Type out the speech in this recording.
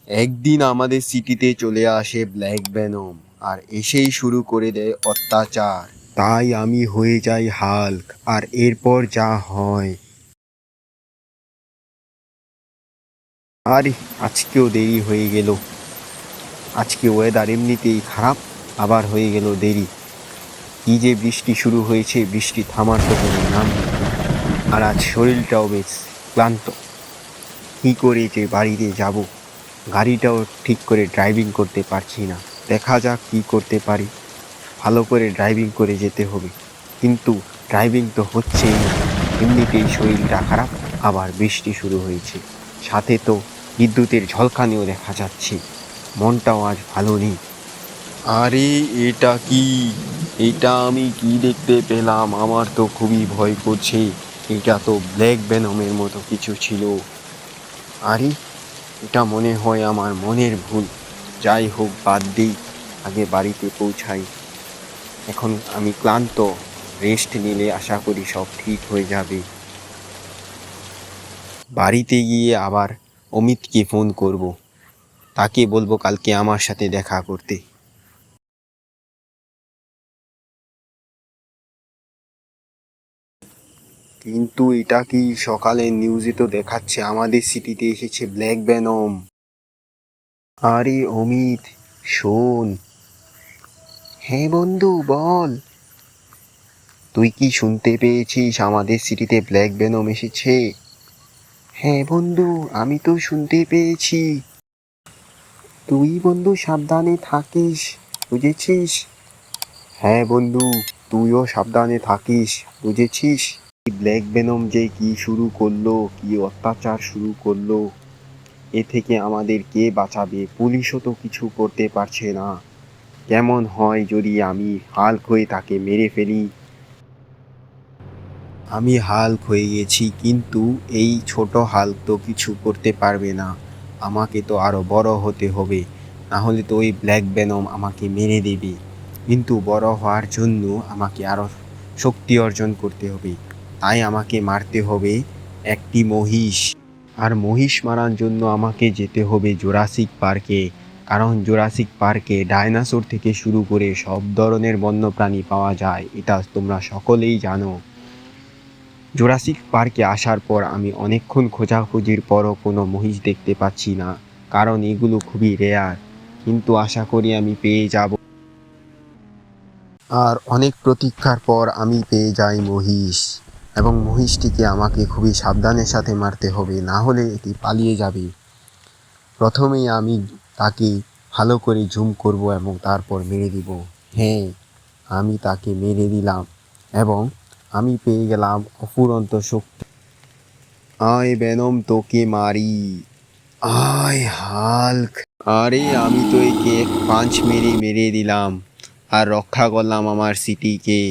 একদিন আমাদের সিটিতে চলে আসে ব্ল্যাক ভেনম আর এসেই শুরু করে দেয় অত্যাচার। তাই আমি হয়ে যাই হাল্ক, আর এরপর যা হয়। আরে আজকেও দেরি হয়ে গেল। আজকে ওয়েদার এমনিতেই খারাপ, আবার হয়ে গেল দেরি। কি যে বৃষ্টি শুরু হয়েছে, বৃষ্টি থামার তো কোনো নাম নেই। আর আজ শরীরটাও বেশ ক্লান্ত। কী করে যে বাড়িতে যাব, গাড়িটাও ঠিক করে ড্রাইভিং করতে পারছি না। দেখা যাক কী করতে পারি। ভালো করে ড্রাইভিং করে যেতে হবে, কিন্তু ড্রাইভিং তো হচ্ছেই না। এমনিতেই শরীরটা খারাপ, আবার বৃষ্টি শুরু হয়েছে, সাথে তো বিদ্যুতের ঝলকানিও দেখা যাচ্ছে। মনটাও আজ ভালো নেই। আরে এটা কি? এটা আমি কি দেখতে পেলাম? আমার তো খুবই ভয় করছে। এটা তো ব্ল্যাক ভেনমের মতো কিছু ছিল। আরে এটা মনে হয় আমার মনের ভুল। যাই হোক, বাদ দিই, আগে বাড়িতে পৌঁছাই। এখন আমি ক্লান্ত, রেস্ট নিলে আশা করি সব ঠিক হয়ে যাবে। বাড়িতে গিয়ে আবার অমিতকে ফোন করব, তাকে বলবো কালকে আমার সাথে দেখা করতে। কিন্তু এটা কি? সকালের নিউজে তো দেখাচ্ছে আমাদের সিটিতে এসেছে ব্ল্যাক ভেনম। আরে অমিত, শোন। হ্যাঁ বন্ধু, বল। তুই কি শুনতে পেয়েছিস আমাদের সিটিতে ব্ল্যাক ভেনম এসেছে? হ্যাঁ বন্ধু, আমি তো শুনতে পেয়েছি। তুই বন্ধু সাবধানে থাকিস, বুঝেছিস? হ্যাঁ বন্ধু, তুইও সাবধানে থাকিস, বুঝেছিস? এই ব্ল্যাক ভেনম যে কি শুরু করলো, কি অত্যাচার শুরু করলো, এ থেকে আমাদের কে বাঁচাবে? পুলিশও তো কিছু করতে পারছে না। কেমন হয় যদি আমি হাল্ক হয়ে তাকে মেরে ফেলি? আমি হাল্ক হয়ে গেছি, কিন্তু এই ছোট হাল্ক তো কিছু করতে পারবে না। আমাকে তো আরো বড় হতে হবে, না হলে তো ওই ব্ল্যাক ভেনম আমাকে মেরে দেবে। কিন্তু বড় হওয়ার জন্য আমাকে আরো শক্তি অর্জন করতে হবে। তাই আমাকে মারতে হবে একটি মহিষ। আর মহিষ মারার জন্য আমাকে যেতে হবে জুরাসিক পার্কে। কারণ জুরাসিক পার্কে ডায়নোসর থেকে শুরু করে সব ধরনের বন্যপ্রাণী পাওয়া যায়, এটা তোমরা সকলেই জানো। জুরাসিক পার্কে আসার পর আমি অনেকক্ষণ খোঁজাখুঁজির পরও কোনো মহিষ দেখতে পাচ্ছি না, কারণ এগুলো খুবই রেয়ার। কিন্তু আশা করি আমি পেয়ে যাব। আর অনেক প্রতীক্ষার পর আমি পেয়ে যাই মহিষ, এবং মহিষটিকে আমাকে খুবই সাবধানের সাথে মারতে হবে, না হলে এটি পালিয়ে যাবে। প্রথমেই আমি তাকে ভালো করে জুম করব এবং তারপর মেরে দিব। হ্যাঁ, আমি তাকে মেরে দিলাম, এবং আমি পেয়ে গেলাম অফুরন্ত শক্তি। আয় ভেনম, তোকে মারি। আয় হাল্ক। আরে আমি তো একে এক পাঁচ মেরে মেরে দিলাম, আর রক্ষা করলাম আমার সিটিকে।